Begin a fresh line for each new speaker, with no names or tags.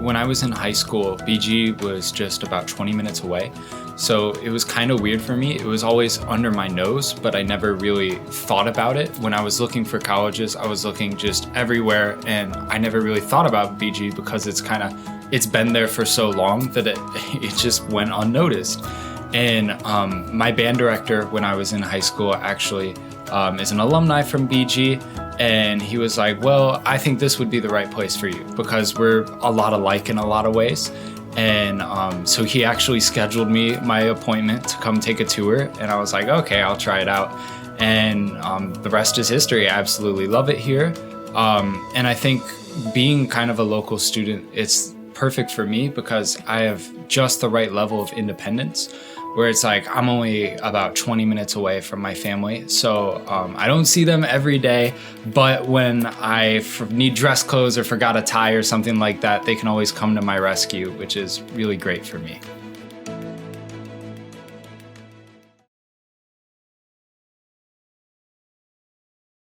when I was in high school, BG was just about 20 minutes away. So it was kind of weird for me. It was always under my nose, but I never really thought about it. When I was looking for colleges, I was looking just everywhere, and I never really thought about BG because it's been there for so long that it just went unnoticed. And my band director when I was in high school actually is an alumni from BG, and he was like, well, I think this would be the right place for you because we're a lot alike in a lot of ways. And so he actually scheduled me my appointment to come take a tour, and I was like, okay, I'll try it out. And the rest is history. I absolutely love it here. And I think being kind of a local student, it's perfect for me because I have just the right level of independence, where it's like I'm only about 20 minutes away from my family. So I don't see them every day, but when I need dress clothes or forgot a tie or something like that, they can always come to my rescue, which is really great for me.